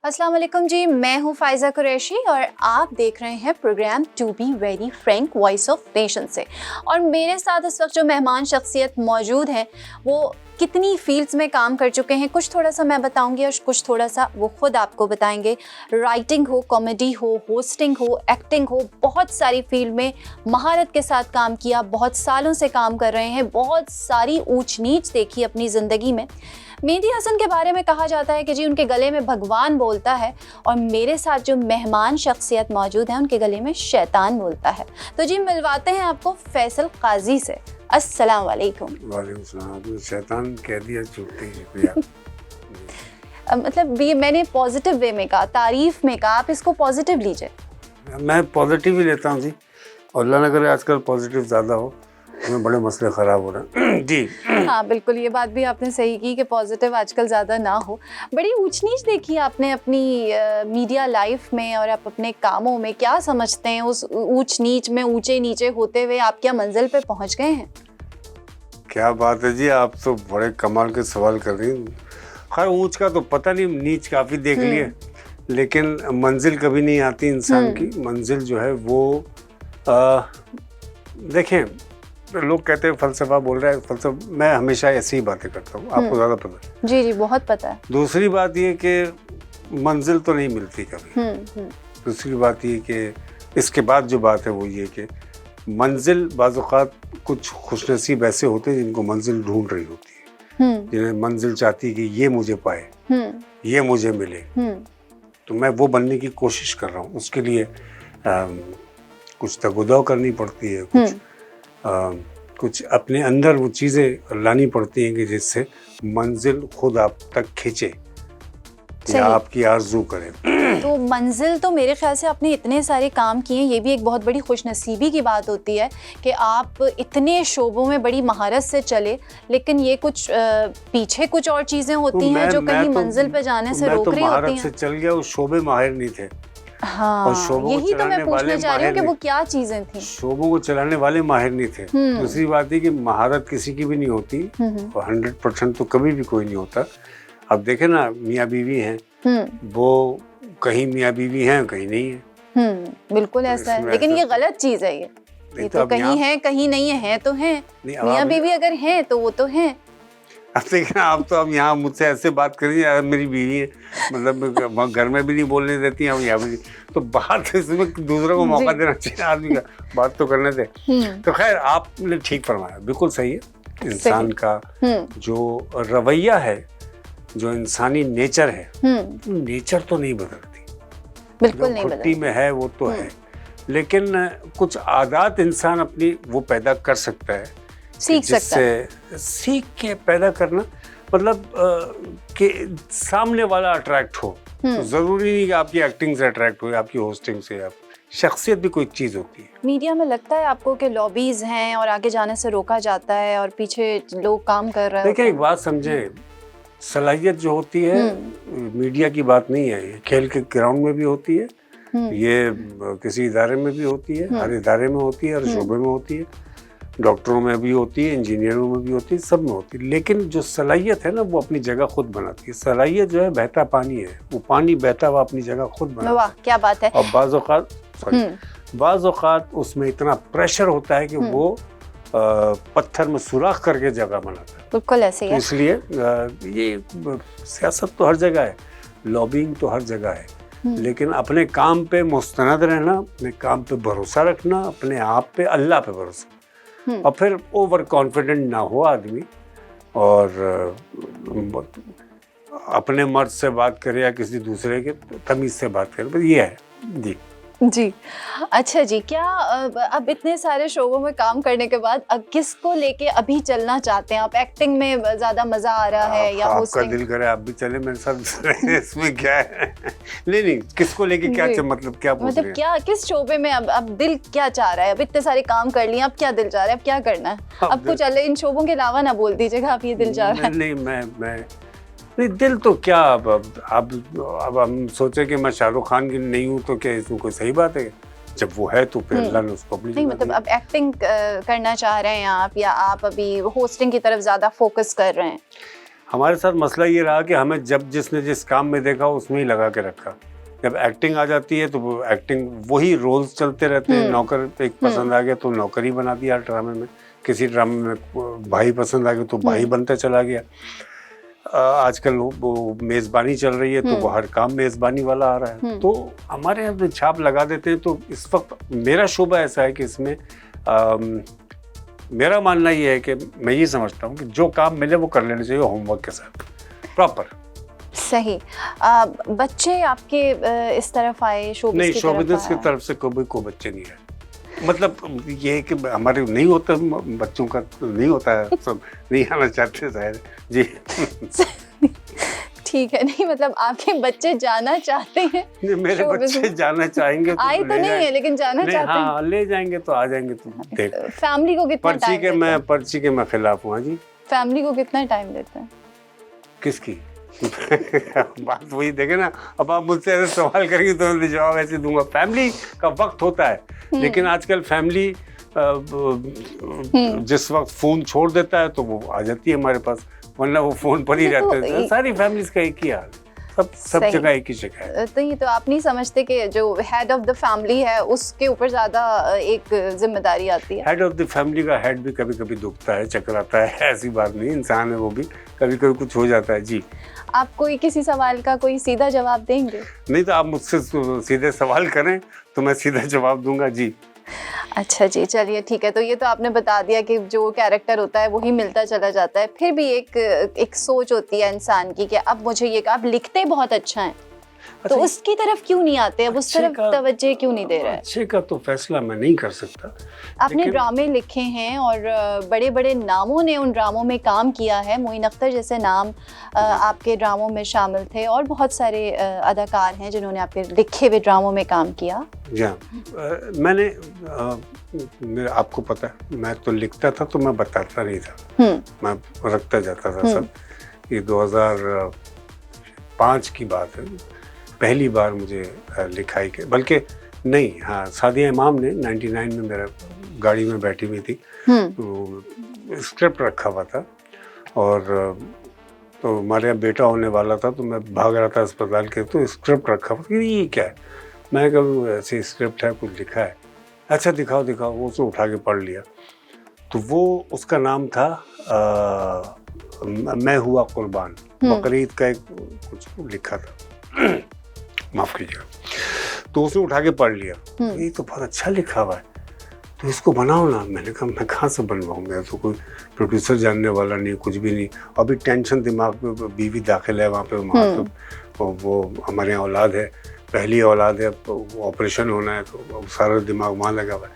अस्सलाम वालेकुम जी, मैं हूँ फ़ाइज़ा कुरैशी और आप देख रहे हैं programme to be very frank voice of nation से। और मेरे साथ इस वक्त जो मेहमान शख्सियत मौजूद हैं वो कितनी फील्ड्स में काम कर चुके हैं, कुछ थोड़ा सा मैं बताऊंगी और कुछ थोड़ा सा वो खुद आपको बताएंगे। राइटिंग हो, कॉमेडी हो, होस्टिंग हो, एक्टिंग हो, बहुत सारी फील्ड में महारत के साथ काम किया, बहुत सालों से काम कर रहे हैं, बहुत सारी ऊंच नीच देखी अपनी ज़िंदगी में। मेहदी हसन के बारे में कहा जाता है कि जी उनके गले में भगवान बोलता है, और मेरे साथ जो मेहमान शख्सियत मौजूद है उनके गले में शैतान बोलता है। तो जी मिलवाते हैं आपको फैसल काजी से। अस्सलाम वालेकुम। वालेकुम सलाम। शैतान कह दिया, चुपती शुक्रिया। मतलब ये मैंने पॉजिटिव वे में कहा, तारीफ में कहा, आप इसको पॉजिटिव लीजिए। मैं पॉजिटिव ही लेता हूँ जी, और अल्लाह न करे आजकल पॉजिटिव ज़्यादा हो, हमें बड़े मसले ख़राब हो रहे हैं जी। हाँ बिल्कुल, ये बात भी आपने सही की कि पॉजिटिव आजकल ज़्यादा ना हो। बड़ी ऊंच नीच देखी आपने अपनी मीडिया लाइफ में, और आप अपने कामों में क्या समझते हैं उस ऊंच नीच में ऊंचे नीचे होते हुए आप क्या मंजिल पे पहुंच गए हैं? क्या बात है जी, आप तो बड़े कमाल के सवाल कर रही हैं। खैर ऊंच का तो पता नहीं, नीच काफ़ी देख लिए, लेकिन मंजिल कभी नहीं आती इंसान की। मंजिल जो है वो देखें, लोग कहते हैं फलसफा बोल रहा है, फलसफा, मैं हमेशा ऐसी ही बातें करता हूँ, आपको ज़्यादा पता है। जी जी, बहुत पता है। दूसरी बात ये कि मंजिल तो नहीं मिलती कभी। दूसरी बात ये कि इसके बाद जो बात है वो ये कि मंजिल बाज़ औक़ात कुछ खुशनसीब ऐसे होते हैं जिनको मंजिल ढूंढ रही होती है, जिन्हें मंजिल चाहती है कि ये मुझे पाए, ये मुझे मिले। तो मैं वो बनने की कोशिश कर रहा हूँ। उसके लिए कुछ तगुदाव करनी पड़ती है, कुछ अपने अंदर वो चीज़ें लानी पड़ती हैं कि जिससे मंजिल खुद आप तक खींचे या आपकी आरज़ू करे। तो मंजिल तो मेरे ख्याल से आपने इतने सारे काम किए, ये भी एक बहुत बड़ी खुशनसीबी की बात होती है कि आप इतने शोबों में बड़ी महारत से चले, लेकिन ये कुछ पीछे कुछ और चीज़ें होती हैं जो कहीं मंजिल पे जाने से रोक रही होती हैं। महारत से चल गया, उस शोबे माहिर नहीं थे। हाँ, यही तो मैं पूछने जा रही हूँ कि वो क्या चीजें थी। शोबों को चलाने वाले माहिर नहीं थे। दूसरी बात है कि महारत किसी की भी नहीं होती, और 100% तो कभी भी कोई नहीं होता। अब देखे ना, मियाँ बीवी हैं, वो कहीं मियाँ बीवी हैं, कहीं नहीं है। बिल्कुल ऐसा है, लेकिन ये गलत चीज है। ये तो कहीं है कहीं नहीं है तो है। मियाँ बीवी अगर हैं तो वो तो हैं। अब देखना, आप तो अब यहाँ मुझसे ऐसे बात करिए, यार मेरी बीवी है, मतलब घर में भी नहीं बोलने देती हैं, अब यहाँ भी, तो बात इसमें दूसरों को मौका देना चाहिए आदमी का, बात तो करने दे। तो खैर आपने ठीक फरमाया, बिल्कुल सही है। इंसान का जो रवैया है, जो इंसानी नेचर है, नेचर तो नहीं बदलती, बिल्कुल नहीं बदलती में है वो तो है, लेकिन कुछ आदत इंसान अपनी वो पैदा कर सकता है, सीख सकता है। सीख के पैदा करना, मतलब कि सामने वाला अट्रैक्ट हो। तो जरूरी नहीं कि आपकी एक्टिंग से अट्रैक्ट हो, आपकी होस्टिंग से। आप शख्सियत भी कोई चीज़ होती है। मीडिया में लगता है आपको कि लॉबीज हैं और आगे जाने से रोका जाता है और पीछे लोग काम कर रहे हैं? देखिए एक बात समझें, सलाहियत जो होती है मीडिया की बात नहीं है, ये खेल के ग्राउंड में भी होती है, ये किसी इदारे में भी होती है, हर इदारे में होती है, हर शोबे में होती है, डॉक्टरों में भी होती है, इंजीनियरों में भी होती है, सब में होती है। लेकिन जो सलाहियत है ना, वो अपनी जगह खुद बनाती है। सलाहियत जो है बहता पानी है, वो पानी बहता हुआ अपनी जगह खुद बनाता है। वाह क्या बात है। और बाज़ औक़ात उसमें इतना प्रेशर होता है कि वो पत्थर में सुराख करके जगह बनाता है। बिल्कुल ऐसे ही है। इसलिए ये सियासत तो हर जगह है, लॉबिंग तो हर जगह है, लेकिन अपने काम पे मुस्तनद रहना, अपने काम पे भरोसा रखना, अपने आप पे, अल्लाह पे भरोसा, और फिर ओवर कॉन्फिडेंट ना हो आदमी, और अपने मर्द से बात करे या किसी दूसरे के तमीज़ से बात करे, बस ये है जी। जी अच्छा जी, क्या अब इतने सारे शोबों में काम करने के बाद अब किसको लेके अभी चलना चाहते हैं आप? एक्टिंग में ज़्यादा मज़ा आ रहा है या होस्टिंग? आपका दिल करे आप भी चले मेरे साथ। इसमें क्या है? नहीं, किसको लेके क्या मतलब क्या पूछ रहे हैं? क्या किस शोबे में अब दिल क्या चाह रहा है? अब इतने सारे काम कर लिए, अब क्या दिल चाह रहा है, अब क्या करना है? अब कुछ अलग इन शोबों के अलावा ना बोल दीजिएगा आप ये दिल चाह रहा है। नहीं दिल तो क्या, अब हम सोचे कि मैं शाहरुख खान की नहीं हूँ तो क्या इसमें कोई सही बात है? जब वो है तो फिर अल्लाह ने उसको अपनी नहीं, मतलब अब एक्टिंग करना चाह रहे हैं आप, या आप अभी होस्टिंग की तरफ ज़्यादा फोकस कर रहे हैं? हमारे साथ मसला ये रहा कि हमें जब जिसने जिस काम में देखा उसमें ही लगा के रखा। जब एक्टिंग आ जाती है तो वो एक्टिंग वही रोल्स चलते रहते हैं। नौकर एक पसंद आ गया तो नौकरी बना दिया ड्रामे में, किसी ड्रामे में भाई पसंद आ गया तो भाई बनता चला गया। आजकल वो मेज़बानी चल रही है तो वो हर काम मेज़बानी वाला आ रहा है। तो हमारे यहाँ पे छाप लगा देते हैं। तो इस वक्त मेरा शोबा ऐसा है कि इसमें मेरा मानना ये है कि मैं ये समझता हूँ कि जो काम मिले वो कर लेना चाहिए होमवर्क के साथ प्रॉपर। सही। बच्चे आपके इस तरफ आए शोबिज़ नहीं, की शोबिज़ की तरफ से कोई बच्चे नहीं आए। मतलब ये है कि हमारे नहीं होता, बच्चों का नहीं होता है, सब नहीं आना चाहते शायद जी। ठीक है, नहीं मतलब आपके बच्चे जाना चाहते हैं? मेरे बच्चे जाना चाहेंगे तो आए तो नहीं है लेकिन जाना चाहते हैं। हाँ, ले जाएंगे तो आ जाएंगे। तो देख, फैमिली को कितना टाइम देते हैं? पर्ची के मैं खिलाफ हूँ जी। फैमिली को कितना टाइम देते हैं? किसकी बात वही देखे ना। अब आप मुझसे ऐसे सवाल करेंगे तो मैं जवाब ऐसे दूंगा। फैमिली का वक्त होता है, लेकिन आजकल फैमिली जिस वक्त फोन छोड़ देता है तो वो आ जाती है हमारे पास, वरना वो फोन पर ही रहते हैं। सारी फैमिलीज का एक ही हाल, सब जगह एक ही जगह है। तो ये तो आप नहीं समझते कि जो हेड ऑफ द फैमिली है उसके ऊपर ज्यादा एक जिम्मेदारी आती है? हेड ऑफ द फैमिली का हेड भी कभी कभी दुखता है, चकराता है, ऐसी बात नहीं, इंसान है वो भी, कभी कभी कुछ हो जाता है जी। आप कोई किसी सवाल का कोई सीधा जवाब देंगे? नहीं तो आप मुझसे सीधे सवाल करें तो मैं सीधा जवाब दूंगा जी। अच्छा जी, चलिए ठीक है। तो ये तो आपने बता दिया कि जो कैरेक्टर होता है वही मिलता चला जाता है। फिर भी एक सोच होती है इंसान की कि अब मुझे ये, आप लिखते बहुत अच्छा हैं, तो उसकी तरफ क्यों नहीं आते? अब उस तरफ तवज्जो क्यों नहीं दे रहे? अच्छे का तो फैसला मैं नहीं कर सकता। आपने ड्रामे लिखे हैं और बड़े बड़े नामों ने उन ड्रामों में काम किया है। मोइन अख्तर जैसे नाम आपके ड्रामों में शामिल थे और बहुत सारे अदाकार हैं जिन्होंने आपके लिखे हुए ड्रामों में काम किया। मैंने मेरा आपको पता है, मैं तो लिखता था तो मैं बताता नहीं था, मैं रखता जाता था सब। ये 2005 की बात है, पहली बार मुझे लिखाई के, बल्कि नहीं, हाँ, सादिया इमाम ने 99 में मेरा गाड़ी में बैठी हुई थी, तो स्क्रिप्ट रखा हुआ था और तो हमारे यहाँ बेटा होने वाला था, तो मैं भाग रहा था अस्पताल के, तो स्क्रिप्ट रखा हुआ, ये क्या है? मैं कहूँ ऐसी स्क्रिप्ट है, कुछ लिखा है, अच्छा दिखाओ दिखाओ। वो उसे उठा के पढ़ लिया, तो वो उसका नाम था मैं हुआ कुर्बान, बकरीद का एक कुछ लिखा था, माफ कीजिएगा। तो उसने उठा के पढ़ लिया, ये तो बहुत अच्छा लिखा हुआ है, तो इसको बनाओ ना। मैंने कहा मैं कहाँ से बनवाऊंगा, तो कोई प्रोड्यूसर जानने वाला नहीं, कुछ भी नहीं। अभी टेंशन दिमाग में, बीवी दाखिल है वहाँ पे, वो हमारे यहाँ औलाद है, पहली औलाद है, ऑपरेशन होना है, तो सारा दिमाग वहाँ लगा हुआ है।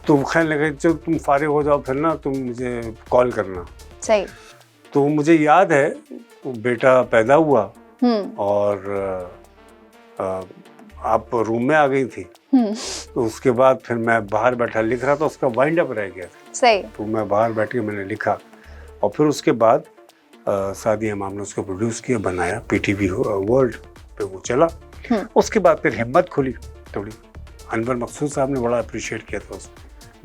तो खैर लगा चलो तुम फारिग हो जाओ फिर ना, तुम मुझे कॉल करना। सही। तो मुझे याद है बेटा पैदा हुआ और आप रूम में आ गई थी, तो उसके बाद फिर मैं बाहर बैठा लिख रहा था, उसका वाइंड अप रह गया था। सही। तो मैं बाहर बैठ के मैंने लिखा और फिर उसके बाद सादिया इमाम ने उसको प्रोड्यूस किया, बनाया, पीटीवी वर्ल्ड पे वो चला। उसके बाद फिर हिम्मत खुली थोड़ी, अनवर मकसूद साहब ने बड़ा अप्रिशिएट किया था उसमें,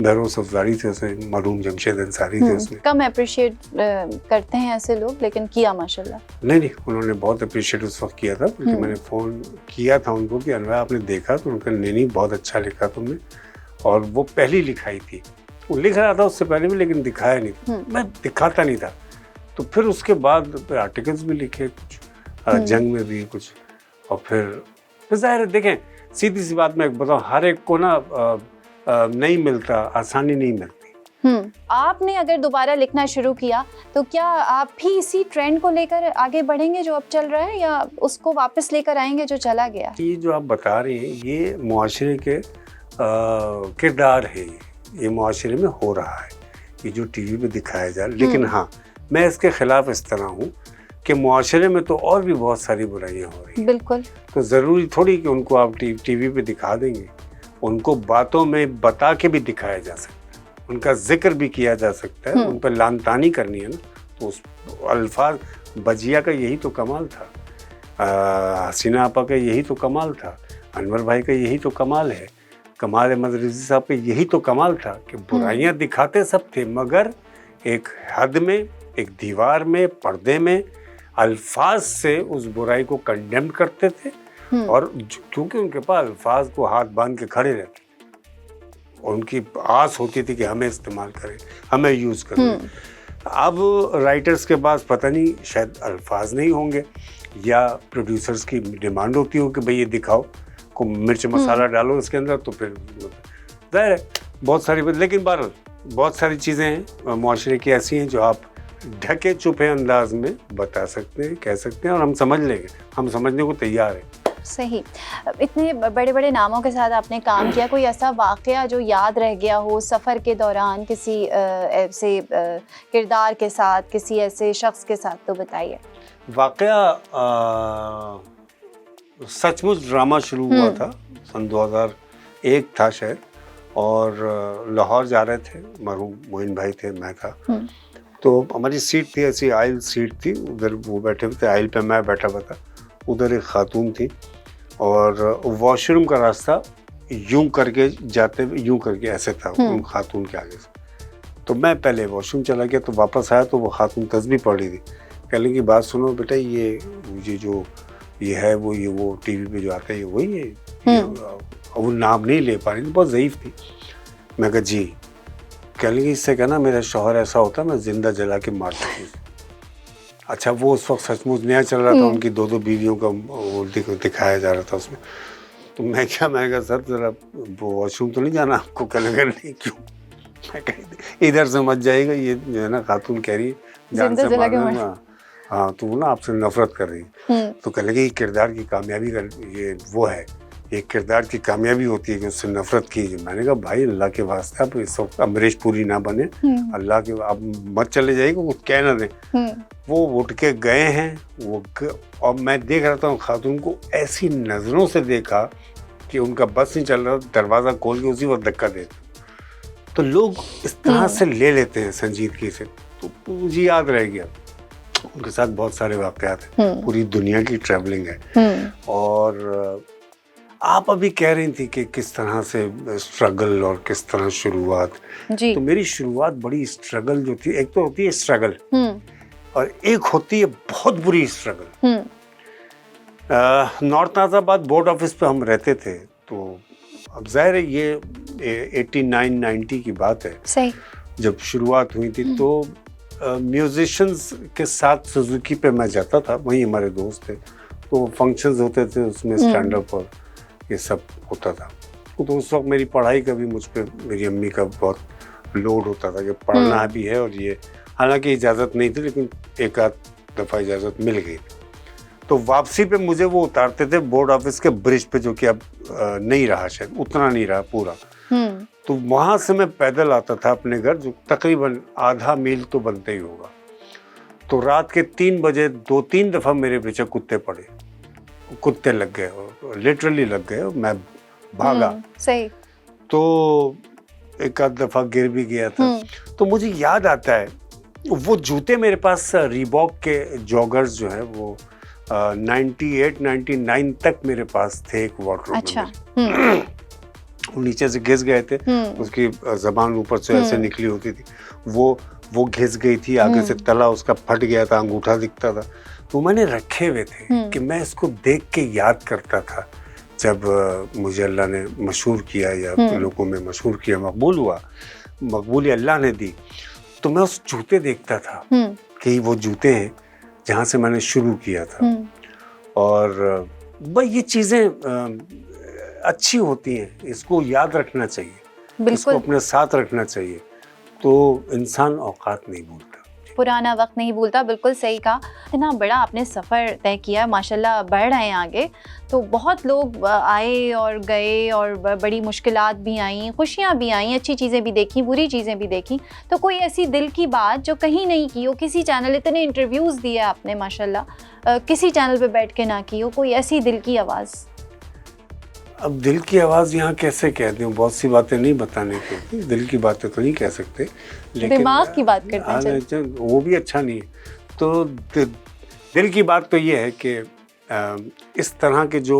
बहरोज अफजारी थे उसमें, मरूम जमशेद अंसारी थे उसमें। कम अप्रिशिएट करते हैं ऐसे लोग, लेकिन किया माशाल्लाह। नहीं, उन्होंने बहुत अप्रिशिएट उस वक्त किया था, क्योंकि मैंने फ़ोन किया था उनको कि अनवर आपने देखा, तो उनका नहीं बहुत अच्छा लिखा तुमने, और वो पहली लिखाई थी। वो लिख रहा था उससे पहले भी, लेकिन दिखाया नहीं, मैं दिखाता नहीं था। तो फिर उसके बाद आर्टिकल्स भी लिखे कुछ, जंग में भी कुछ, और फिर जाहिर है देखें, सीधी सी बात मैं बताऊँ, हर एक को ना नहीं मिलता, आसानी नहीं मिलती। आपने अगर दोबारा लिखना शुरू किया तो क्या आप भी इसी ट्रेंड को लेकर आगे बढ़ेंगे जो अब चल रहा है, या उसको वापस लेकर आएंगे जो चला गया? ये जो आप बता रहे हैं ये मुआशरे के किरदार है, ये मुआशरे में हो रहा है, ये जो टीवी पे दिखाया जा रहा है। लेकिन हाँ, मैं इसके खिलाफ इस तरह हूँ कि मुआशरे में तो और भी बहुत सारी बुराइयाँ हो रही हैं। बिल्कुल। तो ज़रूरी थोड़ी कि उनको आप टीवी पे दिखा देंगे, उनको बातों में बता के भी दिखाया जा सकता है, उनका जिक्र भी किया जा सकता है, उन पर लानतानी करनी है ना, तो उस अल्फाज, बजिया का यही तो कमाल था, हसीना आपा का यही तो कमाल था, अनवर भाई का यही तो कमाल है, कमाल अहमद रिजवी साहब का यही तो कमाल था कि बुराइयां दिखाते सब थे, मगर एक हद में, एक दीवार में, पर्दे में अल्फाज से उस बुराई को कंडेम करते थे, और क्योंकि उनके पास अल्फाज को हाथ बांध के खड़े रहते और उनकी आस होती थी कि हमें इस्तेमाल करें, हमें यूज़ करें। अब राइटर्स के पास पता नहीं शायद अल्फाज नहीं होंगे, या प्रोड्यूसर्स की डिमांड होती हो कि भाई ये दिखाओ, को मिर्च मसाला डालो इसके अंदर, तो फिर जाहिर है बहुत सारी, लेकिन बहरहाल बहुत सारी चीज़ें हैं मुआशरे की ऐसी हैं जो आप ढके छुपे अंदाज में बता सकते हैं, कह सकते हैं, और हम समझ लेंगे, हम समझने को तैयार हैं। सही। इतने बड़े बड़े नामों के साथ आपने काम किया, कोई ऐसा वाक़या जो याद रह गया हो सफ़र के दौरान, किसी ऐसे किरदार के साथ, किसी ऐसे शख्स के साथ, तो बताइए। वाक़या सचमुच ड्रामा शुरू हुआ था सन 2001 था शायद, और लाहौर जा रहे थे, मरहूम मोइन भाई थे, मैं था, तो हमारी सीट थी ऐसी, आइल सीट थी, उधर वो बैठे हुए थे, आइल पे मैं बैठा हुआ था, उधर एक खातून थी, और वॉशरूम का रास्ता यूं करके जाते हुए, यूं करके ऐसे था उन खातून के आगे से, तो मैं पहले वॉशरूम चला गया, तो वापस आया तो वो खातून तस्बीह पढ़ रही थी। कह लगी बात सुनो बेटा, ये जो ये है वो टीवी पे जो आता है ये वही है, वो नाम नहीं ले पा रही थी, बहुत ज़ईफ़ थी। मैं कहा जी। कह लगी इससे कहना मेरा शौहर ऐसा होता मैं जिंदा जला के मार दूँ। अच्छा, वो उस वक्त सचमुच नया चल रहा था, उनकी 2 बीवियों का वो दिखाया जा रहा था उसमें, तो मैं कहा सर ज़रा वो वॉशरूम तो नहीं जाना आपको? कह लगा नहीं, क्यों? मैं कह इधर से मत जाएगा, ये जो है ना खातून कह रही है जान से मारना, हाँ तो वो ना आपसे नफरत कर रही है। तो कह लगे किरदार की कामयाबी का ये वो है, ये किरदार की कामयाबी होती है कि उससे नफरत कीजिए। मैंने कहा भाई अल्लाह के वास्ते आप इस वक्त अमरीश पुरी ना बने, अल्लाह के, आप मत चले जाइएगा, कुछ कह ना दें। वो उठ के गए हैं और मैं देख रहा था खातून को, ऐसी नज़रों से देखा कि उनका बस नहीं चल रहा, दरवाज़ा खोल के उसी वक्त धक्का देते। तो लोग इस तरह से ले लेते हैं संजीदगी से, तो मुझे याद रह गया। उनके साथ बहुत सारे वाक़यात हैं, पूरी दुनिया की ट्रैवलिंग है। और आप अभी कह रही थी कि किस तरह से स्ट्रगल और किस तरह शुरुआत, तो मेरी शुरुआत बड़ी स्ट्रगल जो थी, एक तो होती है स्ट्रगल और एक होती है बहुत बुरी struggle. North Nazabad board office पे हम रहते थे, तो अब जाहिर है ये 89-90 की बात है, सही जब शुरुआत हुई थी। तो म्यूजिशियंस के साथ सुजुकी पे मैं जाता था, वहीं हमारे दोस्त थे, तो फंक्शंस होते थे उसमें स्टैंड अप और ये सब होता था। तो उस वक्त मेरी पढ़ाई का भी मुझ पे मेरी अम्मी का बहुत लोड होता था कि पढ़ना भी है, और ये हालांकि इजाज़त नहीं थी, लेकिन एक आध दफ़ा इजाज़त मिल गई। तो वापसी पे मुझे वो उतारते थे बोर्ड ऑफिस के ब्रिज पे, जो कि अब नहीं रहा, शायद उतना नहीं रहा पूरा। तो वहाँ से मैं पैदल आता था अपने घर, जो तकरीबन आधा मील तो बनता ही होगा। तो रात के 3 बजे 2-3 दफ़ा मेरे पीछे कुत्ते पड़े, कुत्ते लग गए, लिटरली लग गए, मैं भागा। सही। तो एक आध दफ़ा गिर भी गया था। तो मुझे याद आता है वो जूते मेरे पास रीबॉक के जॉगर्स जो है वो 98-99 तक मेरे पास थे एक वार्डरोब। अच्छा। नीचे से घिस गए थे, उसकी ज़बान ऊपर से ऐसे निकली होती थी, वो घिस गई थी, आगे से तला उसका फट गया था, अंगूठा दिखता था। तो मैंने रखे हुए थे कि मैं इसको देख के याद करता था। जब मुझे अल्लाह ने मशहूर किया या लोगों में मशहूर किया, मकबूल हुआ, मकबूली अल्लाह ने दी, तो मैं उस जूते देखता था कि वो जूते हैं जहाँ से मैंने शुरू किया था। और भाई ये चीज़ें अच्छी होती हैं, इसको याद रखना चाहिए, इसको अपने साथ रखना चाहिए, तो इंसान औकात नहीं भूलता, पुराना वक्त नहीं भूलता। बिल्कुल सही कहा। इतना बड़ा आपने सफ़र तय किया, माशाल्लाह बढ़ रहे हैं आगे, तो बहुत लोग आए और गए, और बड़ी मुश्किलात भी आईं, खुशियाँ भी आईं, अच्छी चीज़ें भी देखी, बुरी चीज़ें भी देखी। तो कोई ऐसी दिल की बात जो कहीं नहीं की हो, किसी चैनल, इतने इंटरव्यूज़ दिए आपने माशाल्लाह, किसी चैनल पे बैठ के ना की हो, कोई ऐसी दिल की आवाज़? अब दिल की आवाज़ यहाँ कैसे कहते हैं, बहुत सी बातें नहीं बताने की, दिल की बातें तो नहीं कह सकते, लेकिन दिमाग की बात करते हैं, वो भी अच्छा नहीं है। तो दिल की बात तो ये है कि इस तरह के जो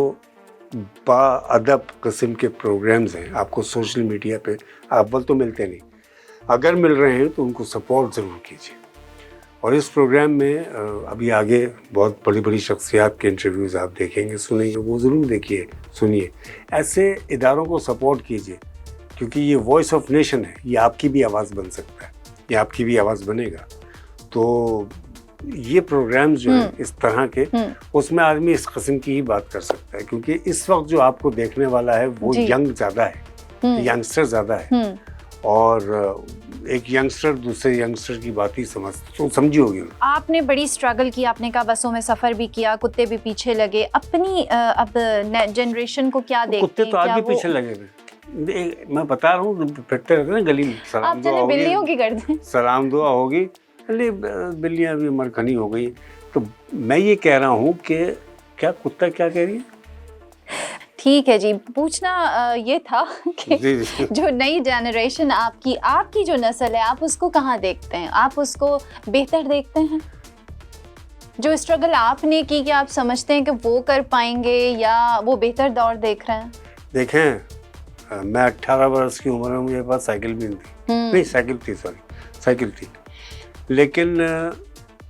बाअदब किस्म के प्रोग्राम्स हैं, आपको सोशल मीडिया पे अव्वल तो मिलते नहीं, अगर मिल रहे हैं तो उनको सपोर्ट ज़रूर कीजिए, और इस प्रोग्राम में अभी आगे बहुत बड़ी बड़ी शख्सियात के इंटरव्यूज़ आप देखेंगे, सुनेंगे, वो ज़रूर देखिए, सुनिए। ऐसे इदारों को सपोर्ट कीजिए, क्योंकि ये वॉइस ऑफ नेशन है, ये आपकी भी आवाज़ बन सकता है, ये आपकी भी आवाज़ बनेगा। तो ये प्रोग्राम्स जो हैं इस तरह के, उसमें आदमी इस किस्म की ही बात कर सकता है, क्योंकि इस वक्त जो आपको देखने वाला है वो यंग ज़्यादा है, यंगस्टर ज़्यादा है, और एक यंगस्टर दूसरे यंगस्टर की बात ही समझी होगी। आपने बड़ी स्ट्रगल की, आपने कहा बसों में सफ़र भी किया, कुत्ते भी पीछे लगे, अपनी अब जनरेशन को क्या देखते हैं? कुत्ते तो आज भी पीछे लगे हुए, मैं बता रहा हूँ, फिरते रहते हैं गली में, सलाम दुआ होगी, बिल्लियों की करते हैं, सलाम दुआ होगी, बिल्लियाँ भी मरखनी हो गई। तो मैं ये कह रहा हूँ कि क्या कुत्ता क्या कह रही है? ठीक है जी, पूछना ये था कि जो नई जनरेशन आपकी जो नस्ल है, आप उसको कहाँ देखते हैं? आप उसको बेहतर देखते हैं? जो स्ट्रगल आपने की, क्या आप समझते हैं कि वो कर पाएंगे या वो बेहतर दौर देख रहे हैं? देखें, मैं 18 वर्ष की उम्र में मेरे पास साइकिल भी नहीं थी, साइकिल थी, लेकिन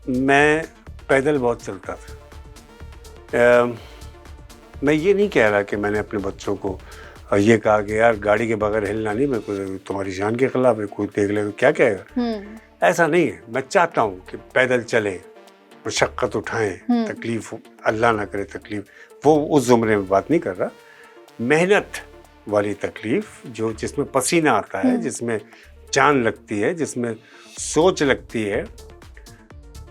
मैं पैदल बहुत चलता था। मैं ये नहीं कह रहा कि मैंने अपने बच्चों को ये कहा कि यार गाड़ी के बगैर हिलना नहीं, मैं कोई तुम्हारी जान के खिलाफ है, कोई देख ले तो क्या कहेगा, ऐसा नहीं है। मैं चाहता हूँ कि पैदल चले, मशक्क़त उठाएं, तकलीफ अल्लाह ना करे तकलीफ, वो उस ज़ुमरे में बात नहीं कर रहा, मेहनत वाली तकलीफ जो जिसमें पसीना आता है, जिसमें जान लगती है, जिसमें सोच लगती है।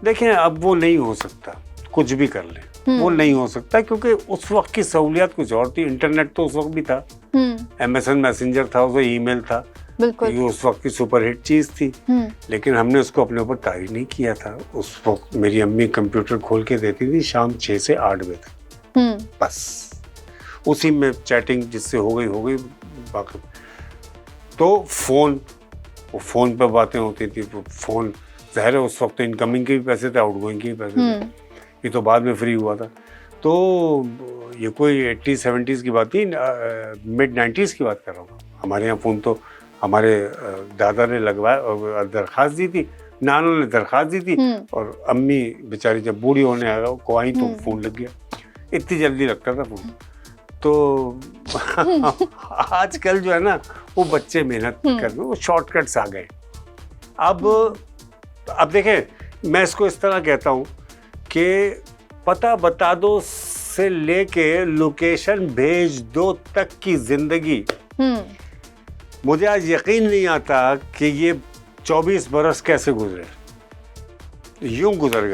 देखें, अब वो नहीं हो सकता, कुछ भी कर ले वो नहीं हो सकता, क्योंकि उस वक्त की सहूलियत कुछ और थी। इंटरनेट तो उस वक्त भी था, MSN मैसेंजर था, उसमें ईमेल था, ये उस वक्त की सुपरहिट चीज़ थी, लेकिन हमने उसको अपने ऊपर तारी नहीं किया था। उस वक्त मेरी अम्मी कंप्यूटर खोल के देती थी शाम 6 से 8 बजे तक, बस उसी में चैटिंग जिससे हो गई बाकी तो फ़ोन पर बातें होती थी। फ़ोन ज़ाहिर है उस वक्त तो इनकमिंग के भी पैसे थे, आउटगोइंग के भी पैसे थे, ये तो बाद में फ्री हुआ था। तो ये कोई 80-70s की बात नहीं, मिड 90s की बात कर रहा हूँ। हमारे यहाँ फ़ोन तो हमारे दादा ने लगवाया और दरख्वास्त दी थी, नानों ने दरख्वास्त दी थी, और अम्मी बेचारी जब बूढ़ी होने आ गई को आई तो फ़ोन लग गया, इतनी जल्दी लगता था फ़ोन। तो आजकल जो है ना, वो बच्चे मेहनत कर रहे, वो शॉर्टकट्स आ गए। अब देखें, मैं इसको इस तरह कहता हूँ कि पता बता दो से लेके लोकेशन भेज दो तक की जिंदगी, मुझे आज यकीन नहीं आता कि ये 24 बरस कैसे गुजरे, यूं गुजर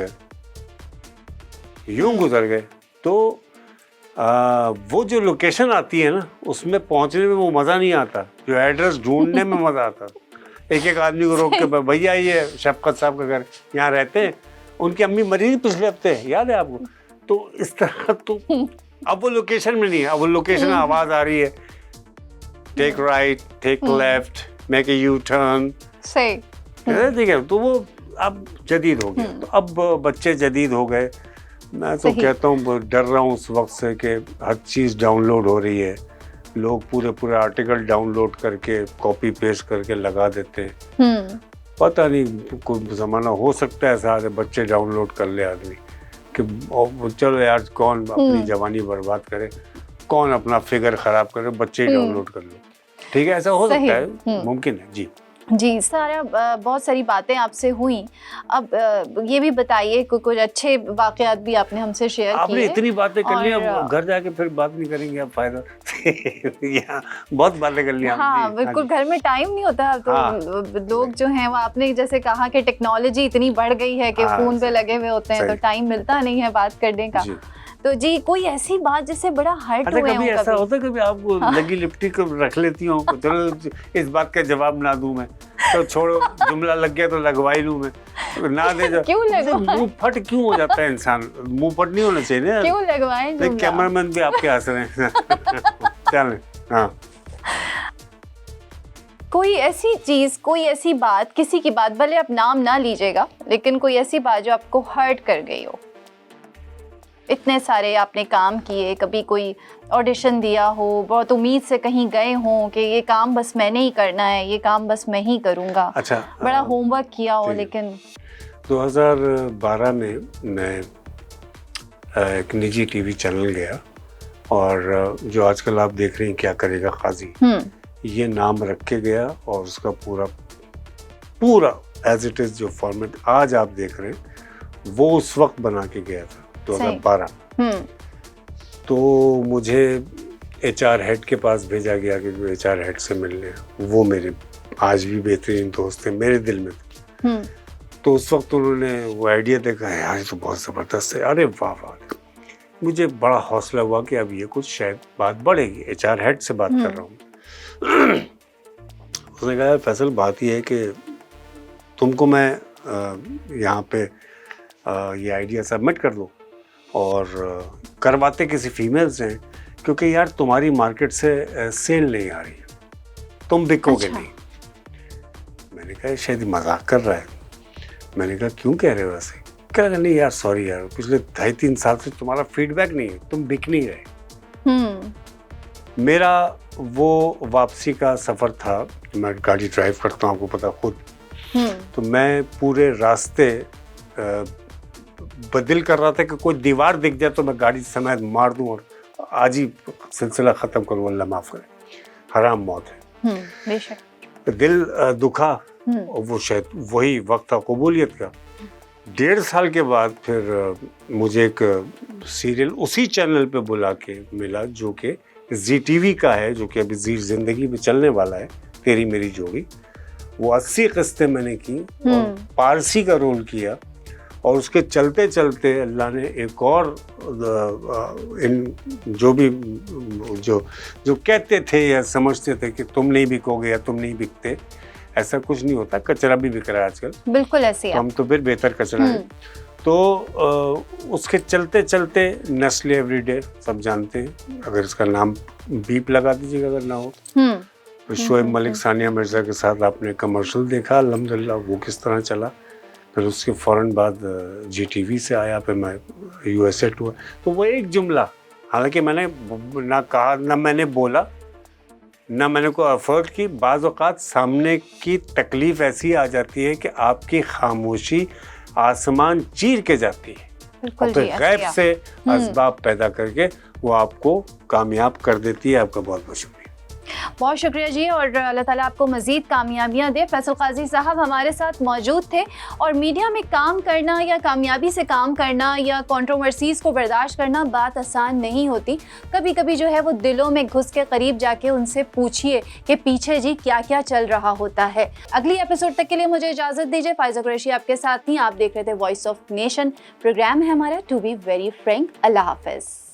गए। तो वो जो लोकेशन आती है ना, उसमें पहुंचने में वो मज़ा नहीं आता, जो एड्रेस ढूंढने में मज़ा आता। एक आदमी को रोक के, भैया ये शफकत साहब का घर यहाँ रहते हैं, उनकी अम्मी मरी थी पिछले हफ्ते, याद है आपको? तो इस तरह तो अब वो लोकेशन में नहीं है, अब वो लोकेशन में आवाज़ आ रही है, take right, take left, make a U turn, सही, ठीक है। तो वो अब जदीद हो गया। तो अब बच्चे जदीद हो गए। मैं तो कहता हूँ, डर रहा हूँ उस वक्त से कि हर चीज़ डाउनलोड हो रही है, लोग पूरे आर्टिकल डाउनलोड करके कॉपी पेस्ट करके लगा देते हैं। पता नहीं कोई ज़माना हो सकता है ऐसा, बच्चे डाउनलोड कर ले आदमी कि चलो यार कौन अपनी जवानी बर्बाद करे, कौन अपना फिगर ख़राब करे, बच्चे ही डाउनलोड कर लो। ठीक है, ऐसा हो सकता है, मुमकिन है जी। जी सारा, बहुत सारी बातें आपसे हुई। अब ये भी बताइए कुछ अच्छे वाक़यात भी आपने हमसे शेयर किए। आपने इतनी बातें कर ली, अब घर जाके फिर बात नहीं करेंगे, अब फायदा यहाँ बहुत बातें कर ली। हाँ बिल्कुल, घर में टाइम नहीं होता, तो लोग जो हैं वो, आपने जैसे कहा कि टेक्नोलॉजी इतनी बढ़ गई है कि फ़ोन पे लगे हुए होते हैं, तो टाइम मिलता नहीं है बात करने का। तो जी कोई ऐसी बात जिससे बड़ा हर्ट हुए हो? कभी ऐसा होता है, कभी आपको लगी लिपटी को रख लेती हूँ, चलो इस बात का जवाब ना दूं मैं, तो छोड़ो, जुमला लग गया तो लगवा ही लूं मैं, ना दे जो क्यों लगवाएं? मुंह फट क्यों हो जाता है इंसान, मुंह फट नहीं होना चाहिए ना, क्यों लगवाएं जुमला? कैमरामैन भी आपके हंस रहे हैं। चलें, हाँ। कोई ऐसी चीज़, कोई ऐसी बात, किसी की बात, भले आप नाम ना लीजिएगा, लेकिन कोई ऐसी बात जो आपको हर्ट कर गई हो। इतने सारे आपने काम किए, कभी कोई ऑडिशन दिया हो, बहुत उम्मीद से कहीं गए हों कि ये काम बस मैंने ही करना है, ये काम बस मैं ही करूँगा, अच्छा, बड़ा होमवर्क किया हो, लेकिन 2012 में मैं एक निजी टीवी चैनल गया और जो आजकल आप देख रहे हैं क्या करेगा काजी, ये नाम रख के गया और उसका पूरा एज इट इज जो फॉर्मेट आज आप देख रहे हैं वो उस वक्त बना के गया था 2012। तो मुझे HR हेड के पास भेजा गया कि जो HR हेड से मिलने, वो मेरे आज भी बेहतरीन दोस्त हैं मेरे दिल में। तो उस वक्त उन्होंने वो आइडिया देखा, यार ये तो बहुत ज़बरदस्त है, अरे वाह वाह। मुझे बड़ा हौसला हुआ कि अब ये कुछ शायद बात बढ़ेगी। HR हेड से बात कर रहा हूँ। उसने कहा, फैसल बात ये है कि तुमको मैं यहाँ पे ये आइडिया सबमिट कर दो और करवाते किसी फीमेल से, क्योंकि यार तुम्हारी मार्केट से सेल नहीं आ रही है, तुम बिकोगे नहीं। मैंने कहा शायद मजाक कर रहा है। मैंने कहा क्यों कह रहे हो ऐसे? कह रहा नहीं यार सॉरी यार, पिछले 2.5-3 साल से तुम्हारा फीडबैक नहीं है, तुम बिक नहीं रहे। मेरा वो वापसी का सफ़र था, मैं गाड़ी ड्राइव करता हूँ आपको पता खुद। तो मैं पूरे रास्ते बदल कर रहा था कि कोई दीवार दिख जाए तो मैं गाड़ी समेत मार दूं और आज ही सिलसिला ख़त्म करूँ, अल्लाह माफ़ करे, हराम मौत है। बेशक दिल दुखा और वो शायद वही वक्त था कबूलियत का। 1.5 साल के बाद फिर मुझे एक सीरियल उसी चैनल पे बुला के मिला जो कि ZTV का है, जो कि अभी जी ज़िंदगी में चलने वाला है, तेरी मेरी जोड़ी। वो 80 किस्तें मैंने की और पारसी का रोल किया और उसके चलते चलते अल्लाह ने एक और इन जो भी जो कहते थे या समझते थे कि तुम नहीं बिकोगे या तुम नहीं बिकते, ऐसा कुछ नहीं होता, कचरा भी बिक रहा है आजकल। बिल्कुल ऐसे ही। हम तो फिर बेहतर कचरा है। तो उसके चलते चलते नेस्ले एवरीडे सब जानते हैं, अगर इसका नाम बीप लगा दीजिएगा अगर ना हो। तो शोएब मलिक सानिया मिर्ज़ा के साथ आपने कमर्शियल देखा, अल्हम्दुलिल्लाह वो किस तरह चला। फिर उसके फ़ौरन बाद GTV से आया, फिर मैं USA हुआ। तो वो एक जुमला, हालांकि मैंने ना कहा ना मैंने बोला ना मैंने को अफर्ट की, बाज़ औक़ात सामने की तकलीफ़ ऐसी आ जाती है कि आपकी खामोशी आसमान चीर के जाती है और फिर गैब से असबाब पैदा करके वो आपको कामयाब कर देती है। आपका बहुत बहुत शुक्रिया। बहुत शुक्रिया जी, और अल्लाह ताला आपको मज़ीद कामयाबियाँ दे। फैसल काजी साहब हमारे साथ मौजूद थे और मीडिया में काम करना या कामयाबी से काम करना या कंट्रोवर्सीज़ को बर्दाश्त करना बात आसान नहीं होती। कभी कभी जो है वो दिलों में घुस के करीब जाके उनसे पूछिए कि पीछे जी क्या क्या चल रहा होता है। अगली एपिसोड तक के लिए मुझे इजाज़त दीजिए। फ़ाइज़ा कुरैशी आपके साथ थी, आप देख रहे थे वॉइस ऑफ नेशन। प्रोग्राम है हमारा टू बी वेरी फ्रैंक। अल्लाह हाफ़िज़।